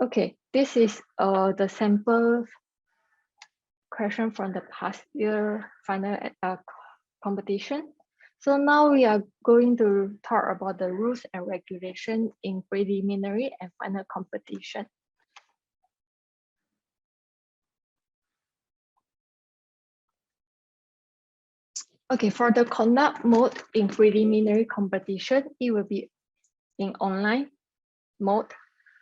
Okay, this is the sample question from the past year final competition. So now we are going to talk about the rules and regulations in preliminary and final competition. Okay, for the conduct mode in preliminary competition, it will be in online mode.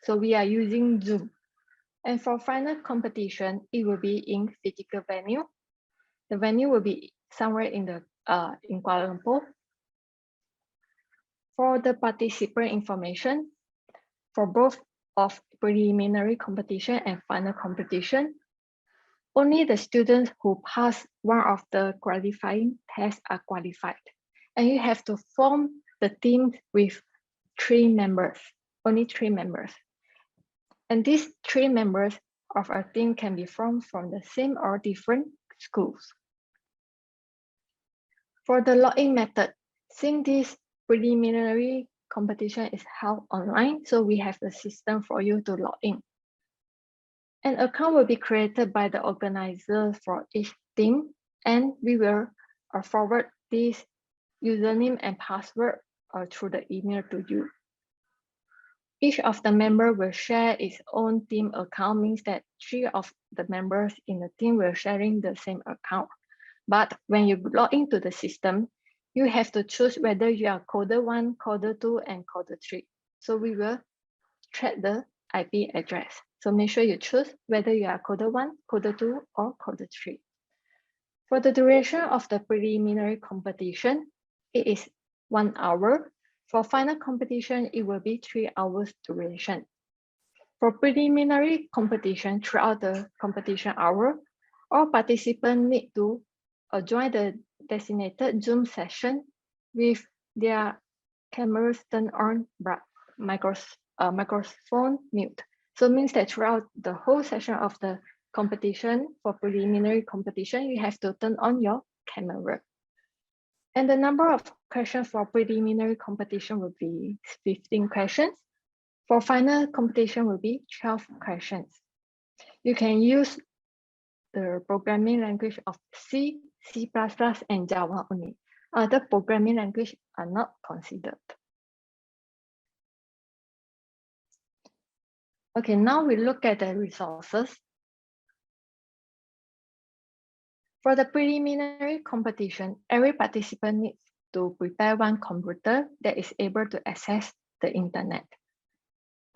So we are using Zoom. And for final competition, it will be in physical venue. The venue will be somewhere in Kuala Lumpur. For the participant information, for both of preliminary competition and final competition, only the students who pass one of the qualifying tests are qualified. And you have to form the team with 3 members, only 3 members. And these 3 members of a team can be formed from the same or different schools. For the login method, since this preliminary competition is held online, so we have a system for you to log in. An account will be created by the organizer for each team, and we will forward this username and password through the email to you. Each of the members will share its own team account, means that 3 of the members in the team will sharing the same account. But when you log into the system, you have to choose whether you are coder 1, coder 2, and coder 3. So we will track the IP address. So make sure you choose whether you are coder 1, coder 2, or coder 3. For the duration of the preliminary competition, it is 1 hour. For final competition, it will be 3 hours duration. For preliminary competition, throughout the competition hour, all participants need to join the designated Zoom session with their cameras turned on, but microphone mute. So it means that throughout the whole session of the competition, for preliminary competition, you have to turn on your camera. And the number of questions for preliminary competition will be 15 questions. For final competition will be 12 questions. You can use the programming language of C, C++, and Java only. Other programming language are not considered. Okay, now we look at the resources. For the preliminary competition, every participant needs to prepare one computer that is able to access the internet.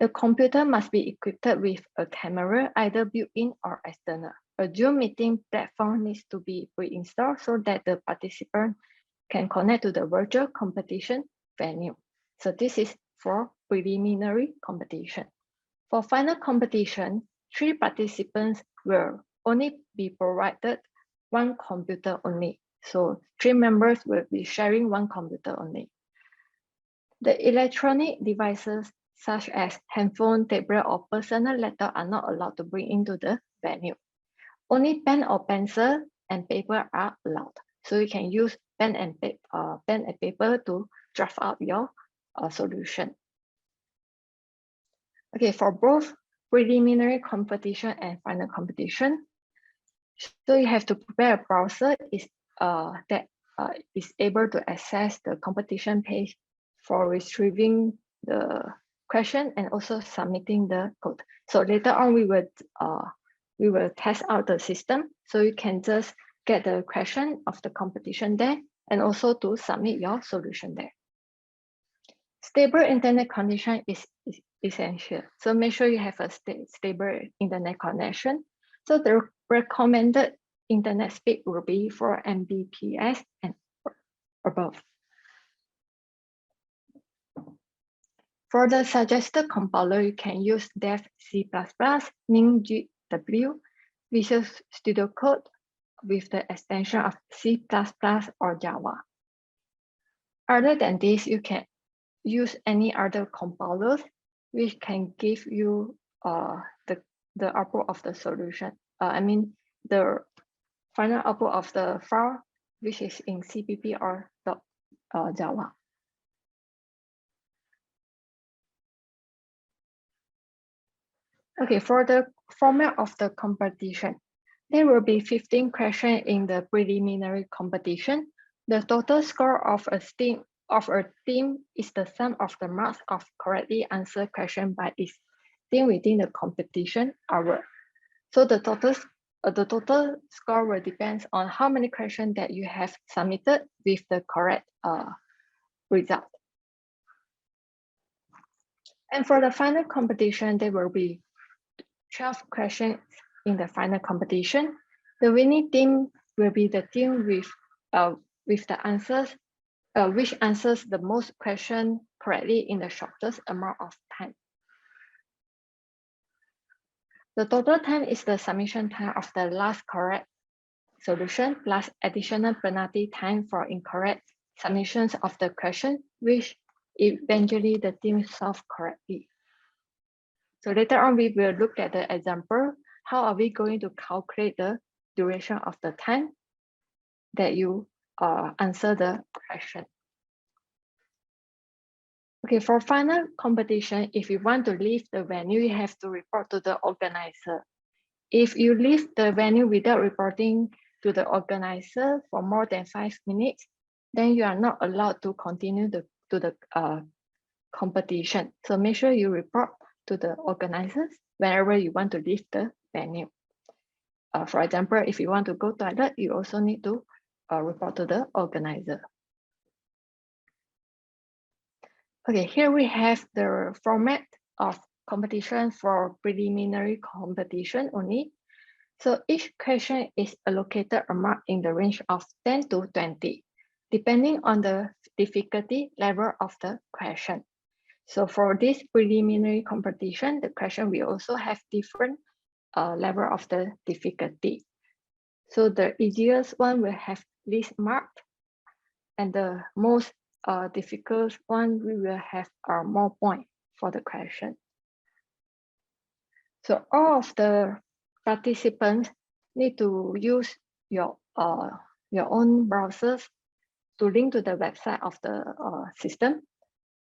The computer must be equipped with a camera, either built-in or external. A Zoom meeting platform needs to be pre-installed so that the participant can connect to the virtual competition venue. So this is for preliminary competition. For final competition, 3 participants will only be provided 1 computer only. So 3 members will be sharing 1 computer only. The electronic devices such as handphone, tablet, or personal laptop are not allowed to bring into the venue. Only pen or pencil and paper are allowed. So you can use pen and paper to draft out your solution. Okay, for both preliminary competition and final competition, so you have to prepare a browser that is able to access the competition page for retrieving the question and also submitting the code. So later on, we will test out the system. So you can just get the question of the competition there and also to submit your solution there. Stable internet connection is essential. So make sure you have a stable internet connection. So the recommended internet speed will be 4 Mbps and above. For the suggested compiler, you can use Dev C++, MinGW, Visual Studio Code with the extension of C++ or Java. Other than this, you can use any other compilers which can give you the output of the solution. The final output of the file, which is in CPP or Java. Okay, for the format of the competition, there will be 15 questions in the preliminary competition. The total score of a team is the sum of the marks of correctly answered question by its team within the competition hour. So the total score will depend on how many questions that you have submitted with the correct result. And for the final competition, there will be 12 questions in the final competition. The winning team will be the team with the answers, which answers the most questions correctly in the shortest amount of time. The total time is the submission time of the last correct solution plus additional penalty time for incorrect submissions of the question, which eventually the team solve correctly. So later on, we will look at the example. How are we going to calculate the duration of the time that you answer the question? Okay, for final competition, if you want to leave the venue, you have to report to the organizer. If you leave the venue without reporting to the organizer for more than 5 minutes, then you are not allowed to continue to the competition. So make sure you report to the organizers whenever you want to leave the venue. For example, if you want to go to toilet, you also need to report to the organizer. Okay, here we have the format of competition for preliminary competition only. So each question is allocated a mark in the range of 10 to 20, depending on the difficulty level of the question. So for this preliminary competition, the question will also have different level of the difficulty. So the easiest one will have least marked, and the most difficult one we will have more points for the question. So all of the participants need to use your own browsers to link to the website of the system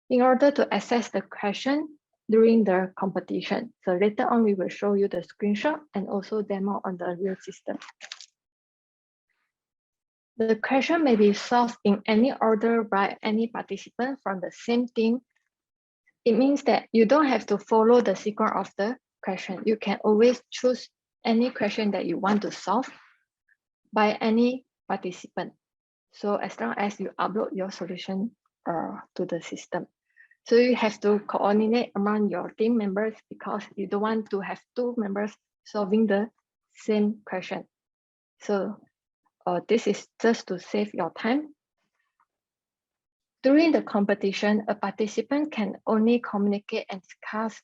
in order to access the question during the competition. So later on, we will show you the screenshot and also demo on the real system. The question may be solved in any order by any participant from the same team. It means that you don't have to follow the sequence of the question. You can always choose any question that you want to solve by any participant. So as long as you upload your solution to the system. So you have to coordinate among your team members because you don't want to have two members solving the same question. So this is just to save your time. During the competition, a participant can only communicate and discuss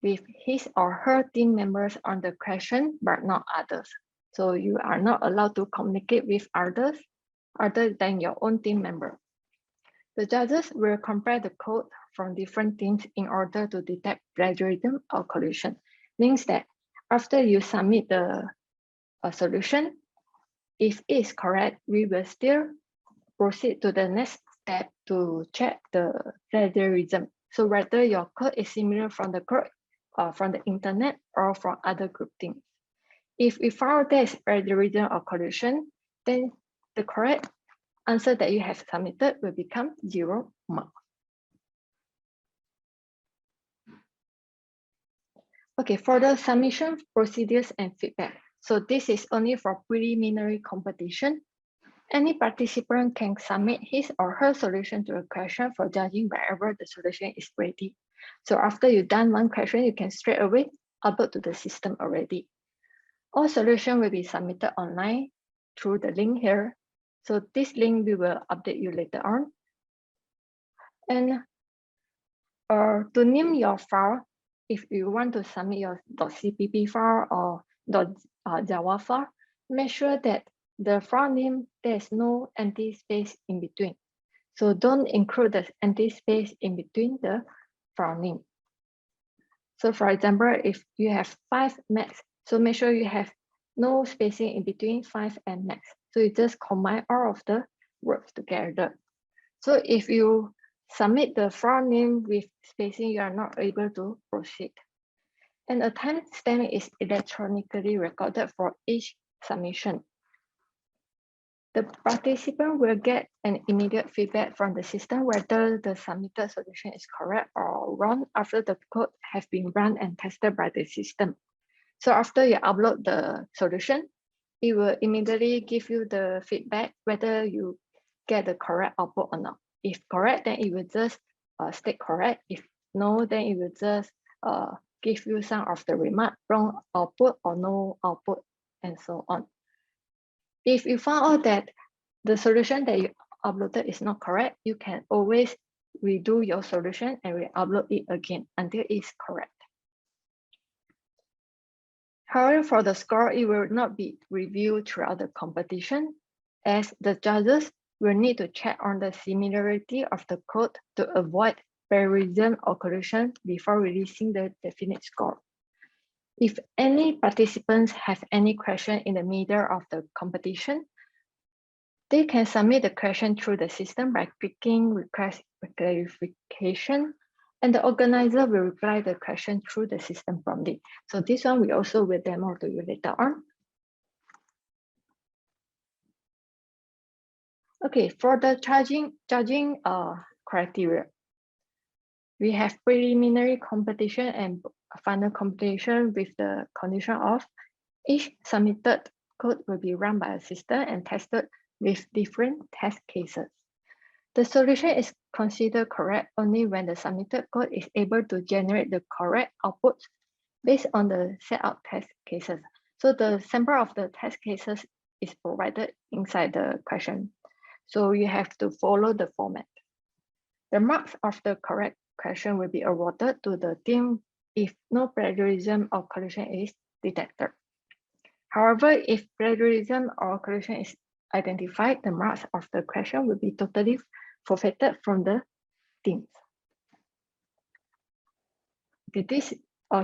with his or her team members on the question, but not others. So you are not allowed to communicate with others other than your own team member. The judges will compare the code from different teams in order to detect plagiarism or collusion. Means that after you submit the solution, if it is correct, we will still proceed to the next step to check the plagiarism. So whether your code is similar from the code from the internet or from other group teams. If we found there's plagiarism or collusion, then the correct answer that you have submitted will become 0 mark. Okay, for the submission procedures and feedback. So this is only for preliminary competition. Any participant can submit his or her solution to a question for judging wherever the solution is ready. So after you've done one question, you can straight away upload to the system already. All solution will be submitted online through the link here. So this link we will update you later on. And to name your file, if you want to submit your .cpp file or .java file, make sure that the file name, there's no empty space in between. So don't include the empty space in between the file name. So for example, if you have 5 max, so make sure you have no spacing in between 5 and max. So you just combine all of the words together. So if you submit the file name with spacing, you are not able to proceed. And a timestamp is electronically recorded for each submission. The participant will get an immediate feedback from the system whether the submitted solution is correct or wrong after the code has been run and tested by the system. So after you upload the solution, it will immediately give you the feedback whether you get the correct output or not. If correct, then it will just state correct. If no, then it will just give you some of the remark, wrong output or no output, and so on. If you found out that the solution that you uploaded is not correct, you can always redo your solution and re-upload it again until it's correct. However, for the score, it will not be reviewed throughout the competition, as the judges will need to check on the similarity of the code to avoid plagiarism or collusion before releasing the definite score. If any participants have any question in the middle of the competition, they can submit the question through the system by clicking Request Clarification, and the organizer will reply the question through the system promptly. So this one we also will demo to you later on. Okay, for the judging criteria, we have preliminary competition and final competition with the condition of each submitted code will be run by a system and tested with different test cases. The solution is considered correct only when the submitted code is able to generate the correct output based on the set out test cases. So the sample of the test cases is provided inside the question. So you have to follow the format. The marks of the correct question will be awarded to the team if no plagiarism or collusion is detected. However, if plagiarism or collusion is identified, the marks of the question will be totally forfeited from the teams. Okay, this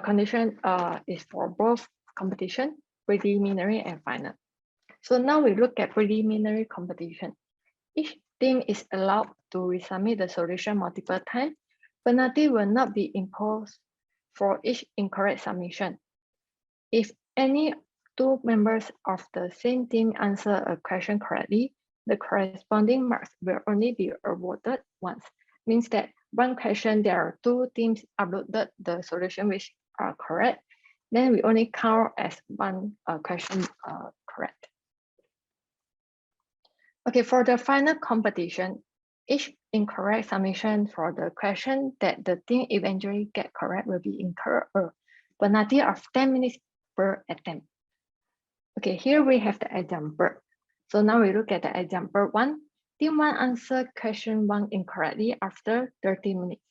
condition is for both competition, preliminary and final. So now we look at preliminary competition. Each team is allowed to resubmit the solution multiple times. Penalty will not be imposed for each incorrect submission. If any two members of the same team answer a question correctly, the corresponding marks will only be awarded once. Means that one question, there are two teams uploaded the solution which are correct, then we only count as one question correct. Okay, for the final competition, each incorrect submission for the question that the team eventually get correct will be incurred a penalty of 10 minutes per attempt. Okay, here we have the example. So now we look at the example 1. Team 1 answered question 1 incorrectly after 30 minutes.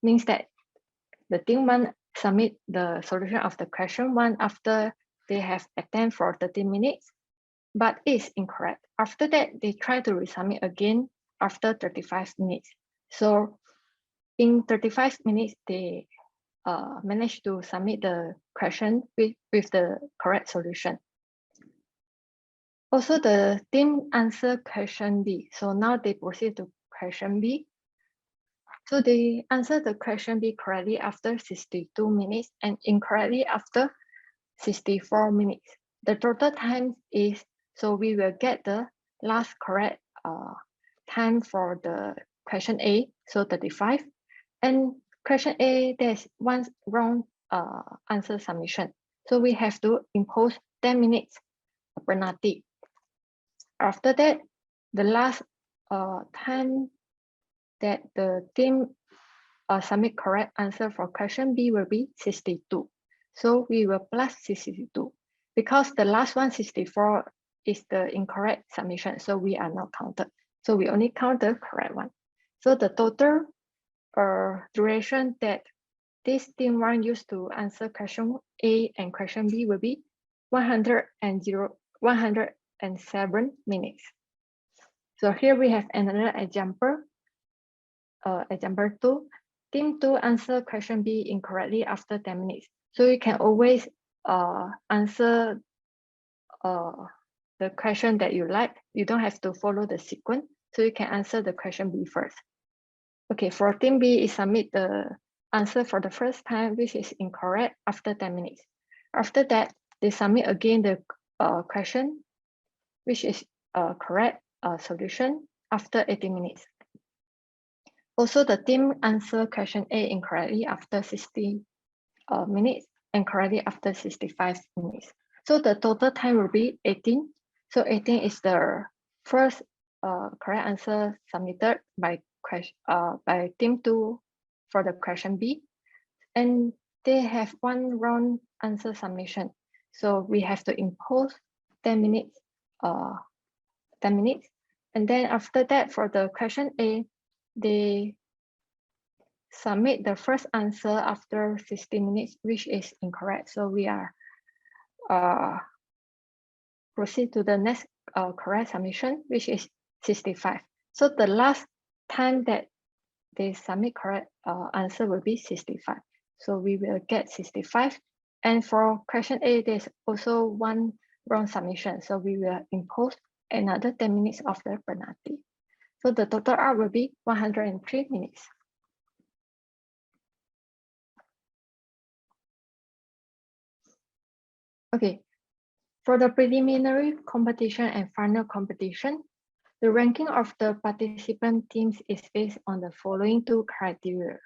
Means that the team 1 submit the solution of the question 1 after they have attempted for 30 minutes, but it's incorrect. After that, they try to resubmit again after 35 minutes. So in 35 minutes, they managed to submit the question with the correct solution. Also, the team answered question B. So now they proceed to question B. So they answered the question B correctly after 62 minutes and incorrectly after 64 minutes. The total time is, so we will get the last correct time for the question A, so 35. And question A, there's one wrong answer submission. So we have to impose 10 minutes penalty. After that, the last time that the team submit correct answer for question B will be 62. So we will plus 62. Because the last one, 64, is the incorrect submission, so we are not counted. So we only count the correct one. So the total duration that this team 1 used to answer question A and question B will be 107 minutes. So here we have another example. Example 2, team 2 answer question B incorrectly after 10 minutes. So you can always answer the question that you like. You don't have to follow the sequence. So you can answer the question B first. Okay, for team B, is submit the answer for the first time, which is incorrect, after 10 minutes. After that, they submit again the question, which is correct solution after 80 minutes. Also, the team answer question A incorrectly after 60 minutes and correctly after 65 minutes. So the total time will be 18. So 18 is the first correct answer submitted by team 2 for the question B. And they have one round answer submission. So we have to impose 10 minutes, 10 minutes. And then after that, for the question A, they submit the first answer after 60 minutes, which is incorrect. So we are proceed to the next correct submission, which is 65. So the last time that they submit correct answer will be 65. So we will get 65. And for question A, there's also one wrong submission. So we will impose another 10 minutes of the penalty. So the total hour will be 103 minutes. Okay, for the preliminary competition and final competition, the ranking of the participant teams is based on the following two criteria.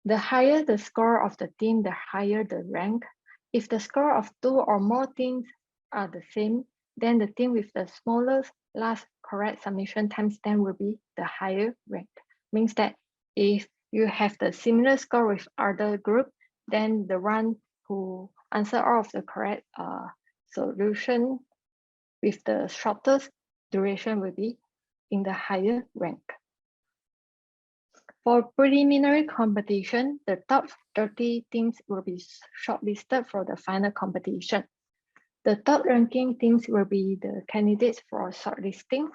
The higher the score of the team, the higher the rank. If the score of two or more teams are the same, then the team with the smallest last correct submission times 10 will be the higher rank. Means that if you have the similar score with other group, then the one who answer all of the correct solution with the shortest duration will be in the higher rank. For preliminary competition, the top 30 teams will be shortlisted for the final competition. The top ranking teams will be the candidates for shortlisting.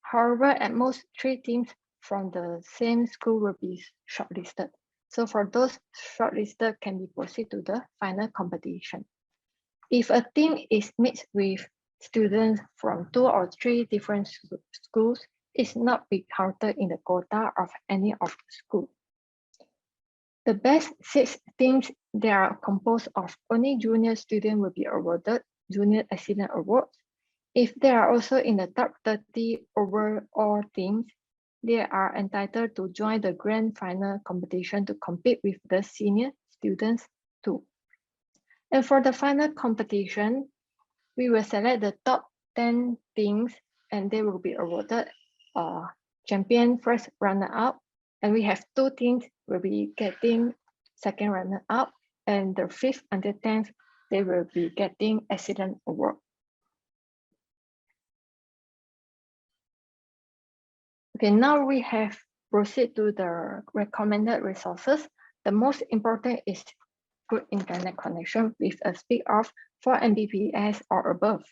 However, at most 3 teams from the same school will be shortlisted. So for those shortlisted can be proceed to the final competition. If a team is mixed with students from 2 or 3 different schools, it's not be counted in the quota of any of the school. The best 6 teams that are composed of only junior students will be awarded Junior Excellence Awards. If they are also in the top 30 overall teams, they are entitled to join the grand final competition to compete with the senior students too. And for the final competition, we will select the top 10 teams and they will be awarded champion first runner-up. And we have 2 teams will be getting second runner-up, and the 5th and the 10th, they will be getting excellent award. Okay, now we have proceed to the recommended resources. The most important is good internet connection with a speed of 4 Mbps or above.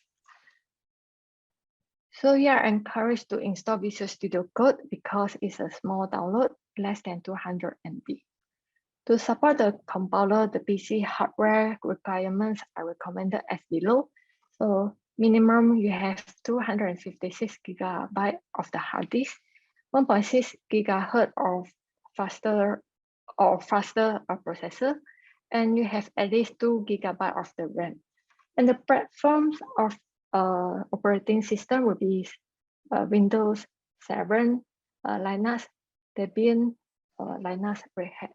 So you are encouraged to install Visual Studio Code because it's a small download, less than 200 MB. To support the compiler, the PC hardware requirements are recommended as below. So minimum, you have 256 GB of the hard disk, 1.6 GHz of faster processor, and you have at least 2 GB of the RAM. And the platforms of operating system will be Windows 7, Linux, Debian, Linux Red Hat.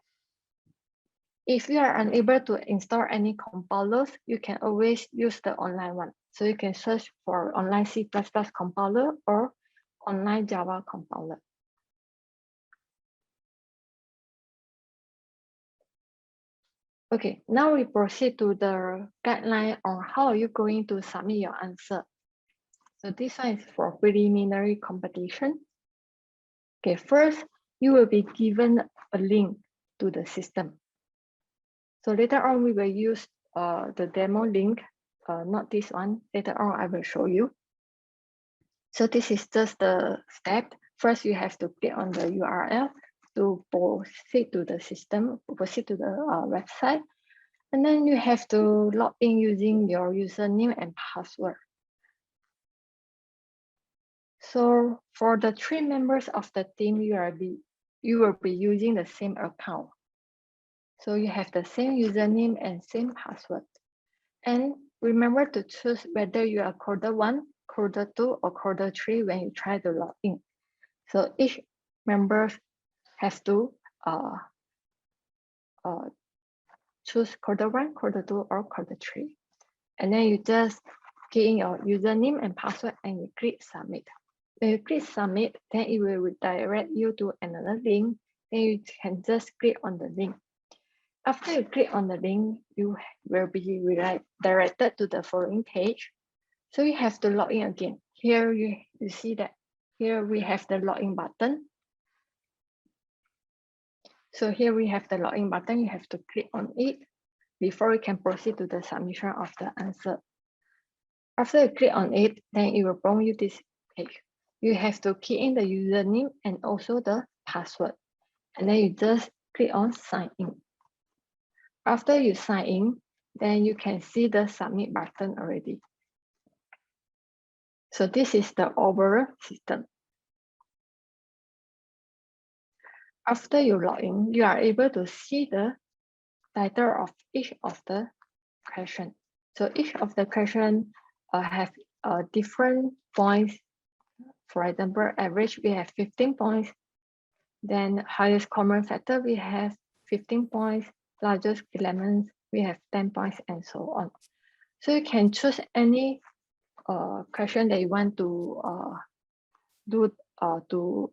If you are unable to install any compilers, you can always use the online one. So you can search for online C++ compiler or online Java compiler. Okay, now we proceed to the guideline on how are you going to submit your answer. So this one is for preliminary competition. Okay, first, you will be given a link to the system. So later on, we will use the demo link, not this one. Later on, I will show you. So this is just the step. First, you have to click on the URL to proceed to the system, proceed to the website. And then you have to log in using your username and password. So for the 3 members of the team, you you will be using the same account. So you have the same username and same password. And remember to choose whether you are coder 1, coder 2, or coder 3 when you try to log in. So each member has to choose coder 1, coder 2, or coder 3. And then you just key in your username and password and you click submit. When you click submit, then it will redirect you to another link. Then you can just click on the link. After you click on the link, you will be redirected to the following page. So you have to log in again. Here you see that here we have the login button. So here we have the login button. You have to click on it before you can proceed to the submission of the answer. After you click on it, then it will prompt you this page. You have to key in the username and also the password. And then you just click on sign in. After you sign in, then you can see the submit button already. So this is the overall system. After you log in, you are able to see the title of each of the question. So each of the question have different points. For example, average, we have 15 points. Then highest common factor, we have 15 points. Largest element, we have 10 points, and so on. So you can choose any question that you want to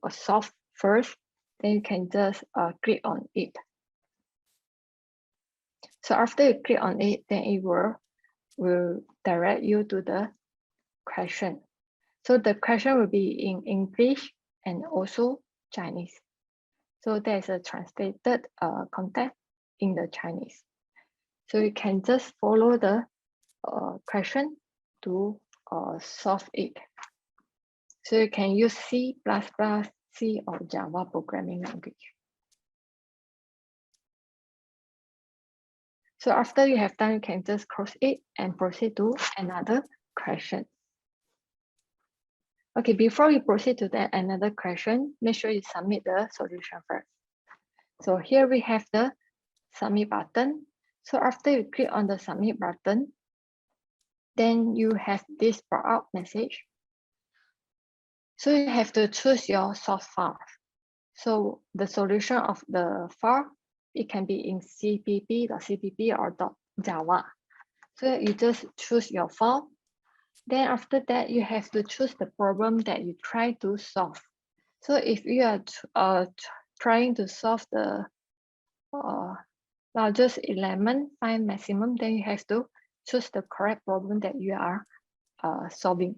solve first. Then you can just click on it. So after you click on it, then it will direct you to the question. So the question will be in English and also Chinese. So there's a translated content in the Chinese. So you can just follow the question to solve it. So you can use C++, C, or Java programming language. So after you have done, you can just close it and proceed to another question. Okay, before you proceed to another question, make sure you submit the solution first. So here we have the submit button. So after you click on the submit button, then you have this pop-up message. So you have to choose your source file. So the solution of the file, it can be in cpp.cpp or .java. So you just choose your file. Then after that, you have to choose the problem that you try to solve. So if you are trying to solve the largest element, find maximum, then you have to choose the correct problem that you are solving.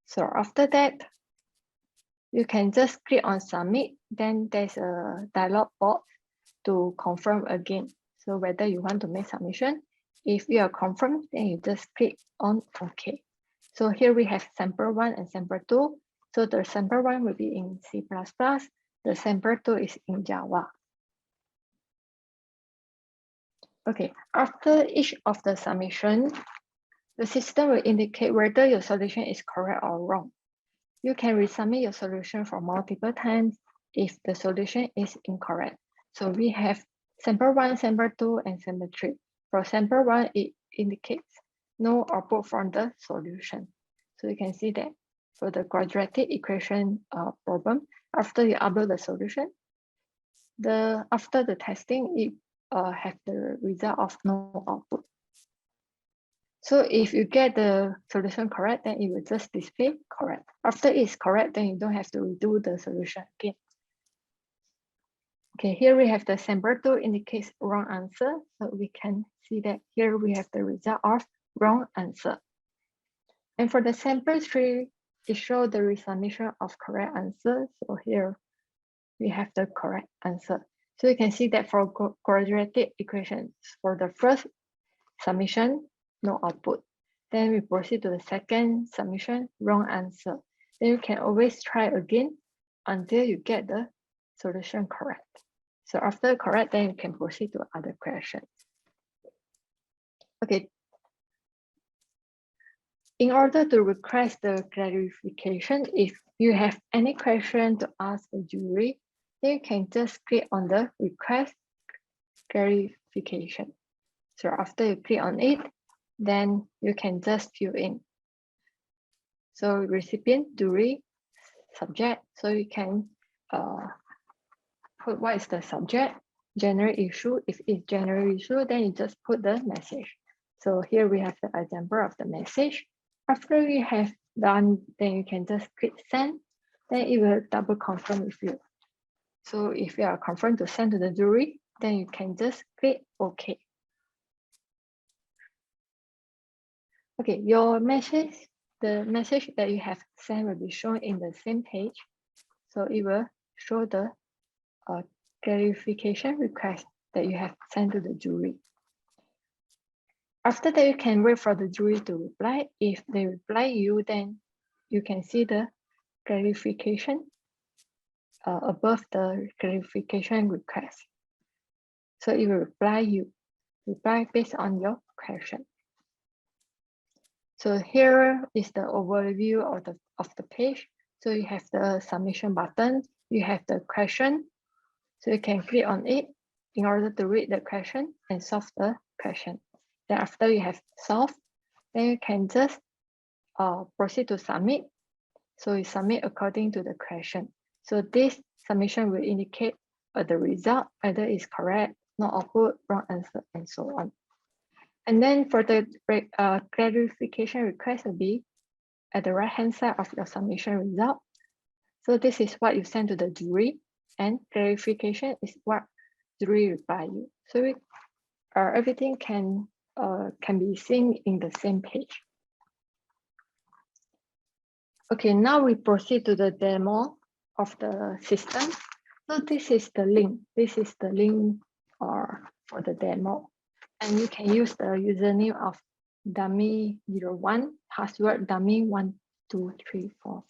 So after that, you can just click on submit. Then there's a dialog box to confirm again. So whether you want to make submission, if you are confirmed, then you just click on OK. So here we have sample 1 and sample 2. So the sample 1 will be in C++. The sample 2 is in Java. Okay, after each of the submission, the system will indicate whether your solution is correct or wrong. You can resubmit your solution for multiple times if the solution is incorrect. So we have sample 1, sample 2, and sample 3. For sample 1, it indicates no output from the solution. So you can see that for the quadratic equation problem, after you upload the solution, after the testing, it have the result of no output. So if you get the solution correct, then it will just display correct. After it's correct, then you don't have to redo the solution again. Okay, here we have the sample 2 indicates wrong answer. So we can see that here we have the result of wrong answer. And for the sample 3, it shows the resubmission of correct answer. So here we have the correct answer. So you can see that for quadratic equations, for the first submission, no output. Then we proceed to the second submission, wrong answer. Then you can always try again until you get the solution correct. So after correct, then you can proceed to other questions. Okay. In order to request the clarification, if you have any question to ask the jury, then you can just click on the request clarification. So after you click on it, then you can just fill in. So recipient, jury, subject. So you can put what is the subject, general issue. If it's general issue, then you just put the message. So here we have the example of the message. After we have done, then you can just click send, then it will double confirm with you. So if you are confirmed to send to the jury, then you can just click OK. Okay, your message, the message that you have sent will be shown in the same page. So it will show the clarification request that you have sent to the jury. After that, you can wait for the jury to reply. If they reply you, then you can see the clarification above the clarification request. So it will reply based on your question. So here is the overview of the page. So you have the submission button, you have the question. So you can click on it in order to read the question and solve the question. Then after you have solved, then you can just proceed to submit. So you submit according to the question. So this submission will indicate the result, either is correct, not output, wrong answer, and so on. And then for the clarification request will be at the right-hand side of your submission result. So this is what you send to the jury, and clarification is what jury reply you. So everything can be seen in the same page. Okay, now we proceed to the demo of the system. So this is the link. This is the link for the demo. And you can use the username of dummy01, password dummy12345.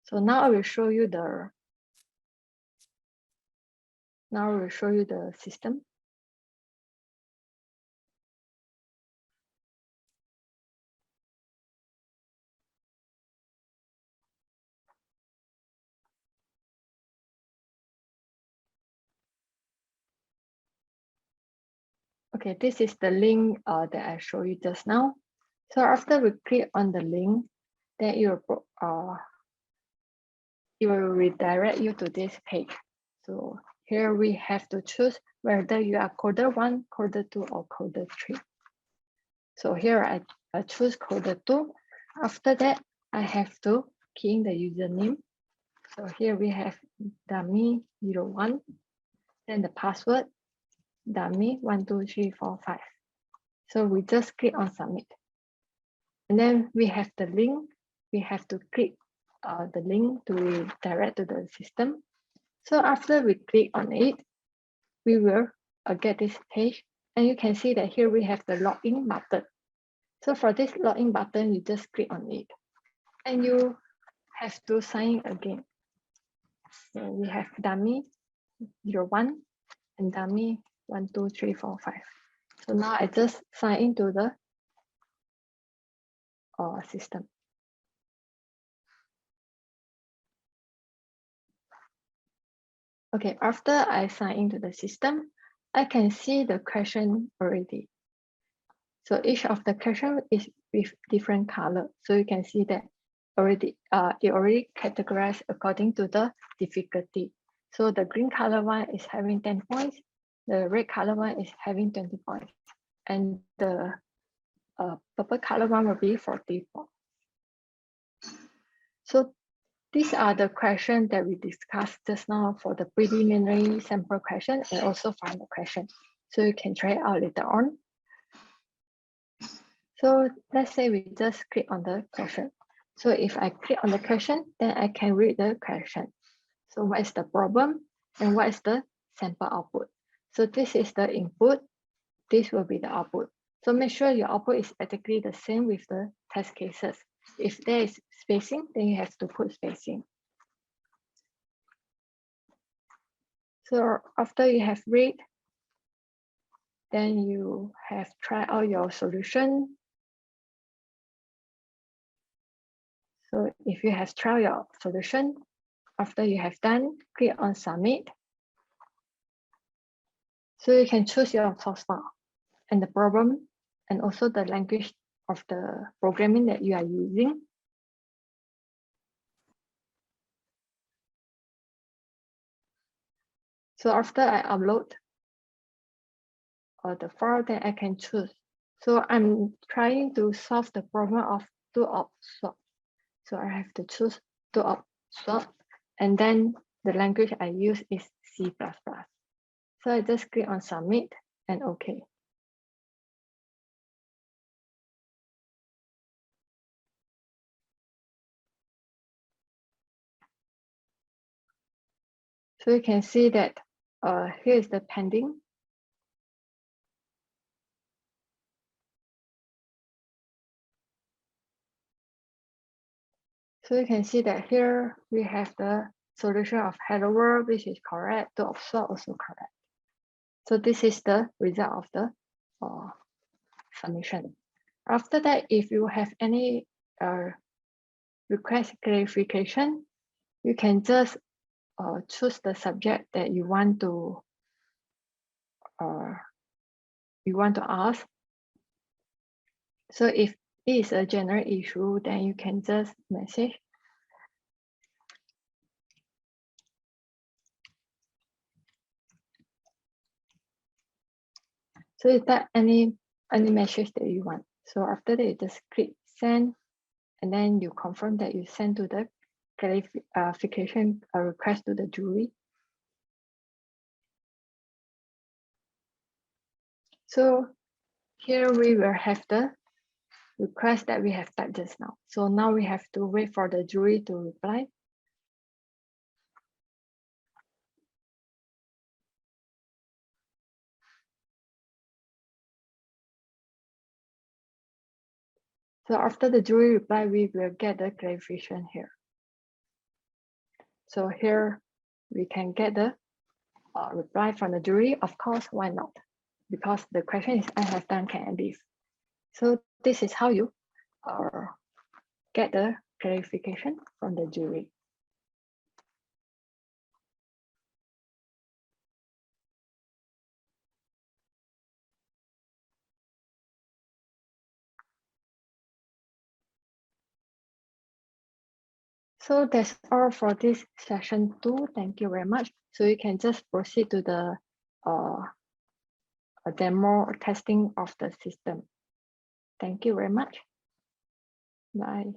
So now I will show you the system. Okay, this is the link that I showed you just now. So after we click on the link, then it will redirect you to this page. So here we have to choose whether you are coder 1, coder 2, or coder 3. So here I choose coder 2. After that, I have to key in the username. So here we have dummy01, then the password dummy12345. So we just click on submit. And then we have the link. We have to click the link to redirect to the system. So after we click on it, we will get this page. And you can see that here we have the login button. So for this login button, you just click on it. And you have to sign in again. So we have dummy01 and dummy12345. So now I just sign into the system. Okay, after I sign into the system, I can see the question already. So each of the question is with different color. So you can see that already it already categorized according to the difficulty. So the green color one is having 10 points, the red color one is having 20 points, and the purple color one will be 40 points. So these are the questions that we discussed just now for the preliminary sample question and also final question. So you can try it out later on. So let's say we just click on the question. So if I click on the question, then I can read the question. So what is the problem and what is the sample output? So this is the input, this will be the output. So make sure your output is exactly the same with the test cases. If there is spacing, then you have to put spacing. So after you have read, then you have tried out your solution. So if you have tried your solution, After you have done, click on submit. So you can choose your source file and the problem and also the language of the programming that you are using. So after I upload the file, then I can choose. So I'm trying to solve the problem of 2-op swap. So I have to choose 2-op swap, and then the language I use is C++. So I just click on submit and OK. So you can see that here is the pending. So you can see that here we have the solution of hello world, which is correct, the swap also correct. So this is the result of the submission. After that, if you have any request clarification, you can just choose the subject that you want to ask. So if it is a general issue, then you can just message. So you type any message that you want. So after that, you just click send, and then you confirm that you send to the clarification request to the jury. So here we will have the request that we have typed just now. So now we have to wait for the jury to reply. So after the jury reply, we will get the clarification here. So here we can get the reply from the jury. Of course, why not? Because the question is, I have done, can I leave? So this is how you get the clarification from the jury. So that's all for this session 2. Thank you very much. So you can just proceed to the demo or testing of the system. Thank you very much. Bye.